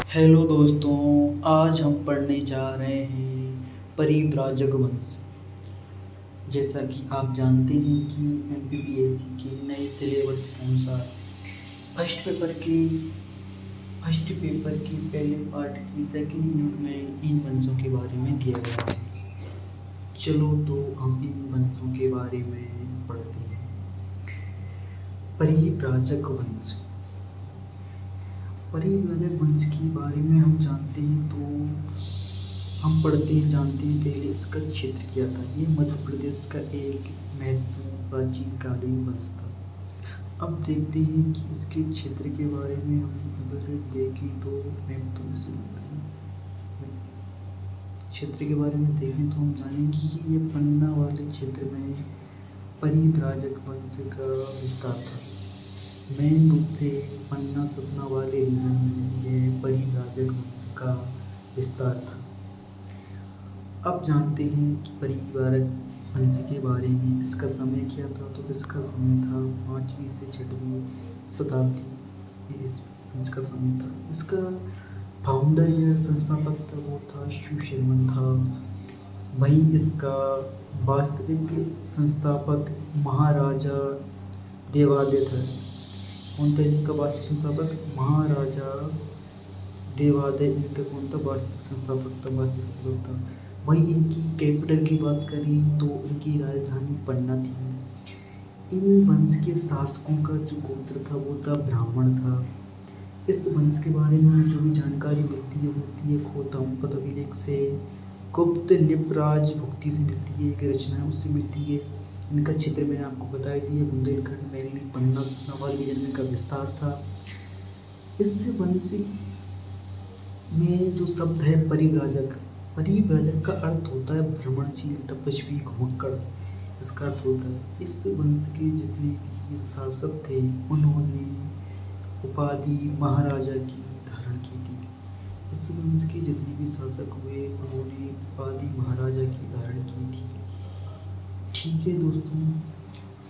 Hello दोस्तों, आज हम पढ़ने जा रहे हैं परिव्राजक वंश। जैसा कि आप जानते हैं कि एमपीपीएससी के नए सिलेबस के अनुसार फर्स्ट पेपर के पहले पार्ट की सेकंड यूनिट में इन वंशों के बारे में दिया गया है। चलो तो हम इन वंशों के बारे में पढ़ते हैं। परिव्राजक वंश के बारे में हम जानते हैं तो हम जानते हैं पहले इसका क्षेत्र क्या था। ये मध्य प्रदेश का एक महत्वपूर्ण प्राचीन कालीन वंश था। अब देखते हैं कि इसके क्षेत्र के बारे में हम अगर देखें तो क्षेत्र के बारे में देखें तो हम जानेंगे कि ये पन्ना वाले क्षेत्र में परिव्राजक वंश का विस्तार था। मेन रूप से पन्ना सतना वाले रीजन में ये परिव्राजक वंश का विस्तार था। अब जानते हैं कि परिव्राजक वंश के बारे में। इसका समय क्या था? तो इसका समय था 5वीं से 6वीं शताब्दी। इस वंश का समय था। इसका फाउंडर या संस्थापक था वो था शूशर्मन था। वहीं इसका वास्तविक संस्थापक महाराजा देवादित्य था। कौन था इनका वास्तविक संस्थापक? महाराजा देवादित्य इनका कौन था? वास्तविक संस्थापक था। वहीं इनकी कैपिटल की बात करें तो इनकी राजधानी पन्ना थी। इन वंश के शासकों का जो गोत्र था वो था ब्राह्मण था। इस वंश के बारे में जो भी जानकारी मिलती है खोताम अभिलेख से, गुप्त निपराज भुक्ति से मिलती है, एक रचना उससे मिलती है। इनका क्षेत्र मैंने आपको बता दिया, बुंदेलखंड मेनली पन्ना सतना रीजन का विस्तार था। इस वंश में जो शब्द है परिव्राजक का अर्थ होता है भ्रमणशील, तपस्वी, घुमक्कड़। इसका अर्थ होता है इस वंश के जितने भी शासक थे उन्होंने उपाधि महाराजा की धारण की थी। इस वंश के जितने भी शासक हुए उन्होंने उपाधि महाराजा की धारण की थी। ठीक है दोस्तों,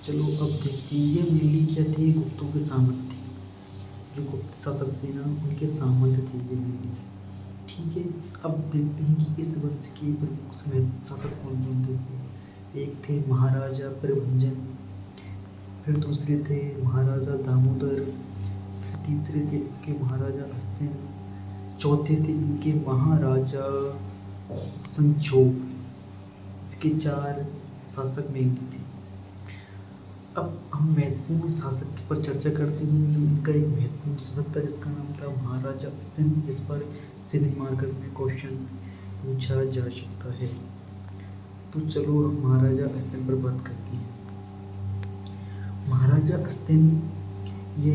चलो अब देखते हैं। ये मेनली क्या थे? गुप्तों के सामंत थे। जो गुप्त शासक थे ना उनके सामंत थे ये मेनली। ठीक है, अब देखते हैं कि इस वंश के प्रमुख शासक कौन कौन थे। एक थे महाराजा प्रभंजन, फिर दूसरे थे महाराजा दामोदर, फिर तीसरे थे इसके महाराजा अस्तिन, चौथे थे इनके महाराजा संक्षोभ। इसके 4 शासक मेनली थे। अब हम महत्वपूर्ण शासक पर चर्चा करते हैं। जो इनका एक महत्वपूर्ण शासक था जिसका नाम था महाराजा अस्तिन, जिस पर सिविल मार्केट में क्वेश्चन पूछा जा सकता है। तो चलो हम महाराजा अस्तिन पर बात करते हैं। महाराजा अस्तिन ये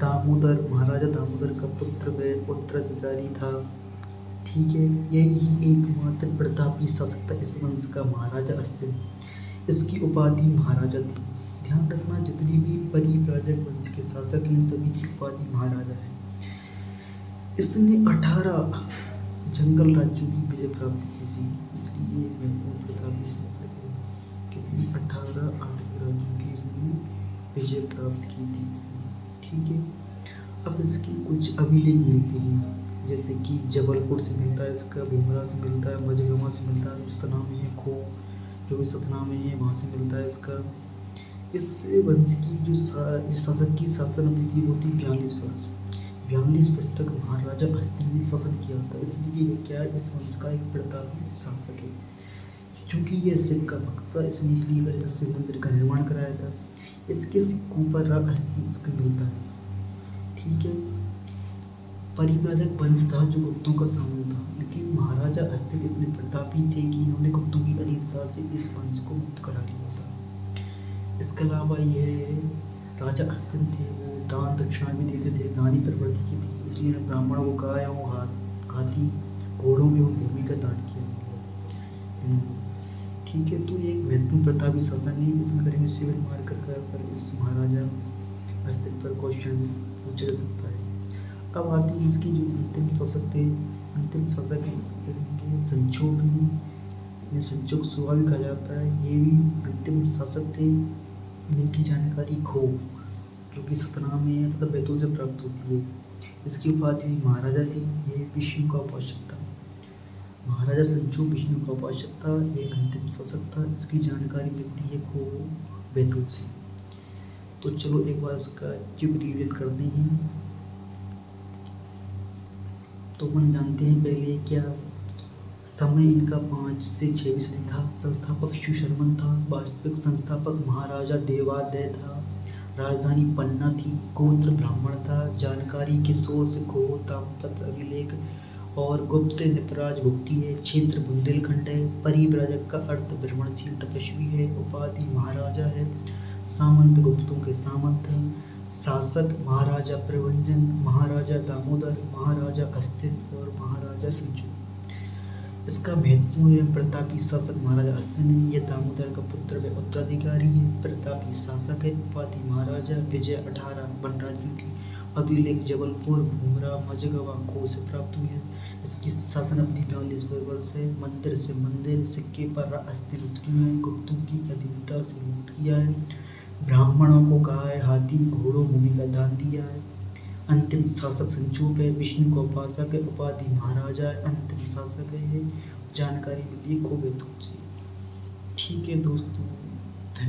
महाराजा दामोदर का पुत्र व उत्तराधिकारी था। ठीक है, यही एकमात्र प्रतापी शासक था इस वंश का महाराजा अस्तिन। इसकी उपाधि महाराजा थी। ध्यान रखना, जितने भी परिव्राजक वंश के शासक हैं सभी की उपाधि महाराजा है। इसने 18 जंगल राज्यों की विजय प्राप्त की थी, इसलिए महत्वपूर्ण प्रतापी शासक है। कितनी? 18 राज्यों की इसने विजय प्राप्त की थी इसने। ठीक है, अब इसकी कुछ अभिलेख मिलते हैं, जैसे कि जबलपुर से मिलता है इसका, भूमरा से मिलता है, मझगवां से मिलता है, सतना में है खो, जो भी सतना में है वहाँ से मिलता है इसका। इस वंश की जो इस शासक की शासन अवधि थी वो थी 42 वर्ष। 42 वर्ष तक महाराजा अस्तिन ने शासन किया था, इसलिए ये क्या है? इस वंश का एक प्रतापी शासक है। चूँकि ये शिव का भक्त था इसलिए अगर शिव मंदिर का निर्माण कराया था। इसके सिक्कों पर अस्तित्व मिलता है। ठीक है, परिव्राजक वंश था जो गुप्तों का सामंत था, लेकिन महाराजा अस्तिन इतने प्रतापी थे कि इन्होंने गुप्तों की अधीनता से इस वंश को मुक्त करा लिया था। इसके अलावा ये राजा अस्तिन थे वो दान दक्षिणा भी देते थे, दानी प्रवृत्ति की थी, इसलिए ब्राह्मणों को गाय और हाथी घोड़ों में वो भूमि का दान किया इन्होंने। ठीक है, तो ये एक महत्वपूर्ण प्रतापी शासन है। इसमें करेंगे सिविल मार्केट का, पर इस महाराजा अस्तिन पर क्वेश्चन पूछा जा सकता है। अब आती है इसकी जो अंतिम शासक थे। अंतिम शासक है इसके करेंगे संक्षोभ, इन्हें संक्षोभ सुहा भी कहा जाता है। ये भी अंतिम शासक थे। जिनकी जानकारी खो जो कि सतना में है तथा बैतूल से प्राप्त होती है। इसकी उपाधि भी महाराजा थी। ये विष्णु का उपासक था। महाराजा संचू विष्णु का उपासक था। ये अंतिम शासक था। इसकी जानकारी मिलती है खो बैतूल से। तो चलो एक बार इसका क्विक रिवीजन करते हैं। तो अपन जानते हैं पहले क्या समय इनका 5 से 6 सदी था। संस्थापक शिव शर्मन था। वास्तविक संस्थापक महाराजा देवादय था। राजधानी पन्ना थी। गोत्र ब्राह्मण था। जानकारी के सोर्स खो ताम्रपत्र अभिलेख और गुप्त निपराज भुक्ति है। क्षेत्र बुंदेलखंड है। परिव्राजक का अर्थ भ्रमणशील तपस्वी है। उपाधि महाराजा है। सामंत गुप्तों के सामंत हैं। शासक महाराजा प्रभंजन, महाराजा दामोदर, महाराजा अस्तिन और महाराजा संजू। इसका महत्वपूर्ण एवं प्रतापी शासक महाराजा अस्तिन है। यह दामोदर का पुत्र व उत्तराधिकारी है। प्रतापी शासक है। उपाधि महाराजा। विजय 18 वनराज्यों की। अभिलेख जबलपुर, भूमरा, मझगवा खो से प्राप्त हुई है। इसकी शासन अवधि 42 वर्ष है। मंदिर से मंदिर सिक्के पर अस्तिन उतरी है। गुप्तों की अधीनता से मुक्त किया है। ब्राह्मणों को गाय, हाथी, घोड़ों, भूमि का दान दिया है। अंतिम शासक संचूप है। विष्णु का उपासक है। उपाधि महाराजा है। अंतिम शासक है। ये जानकारी मिली खो बैतूल से। ठीक है दोस्तों।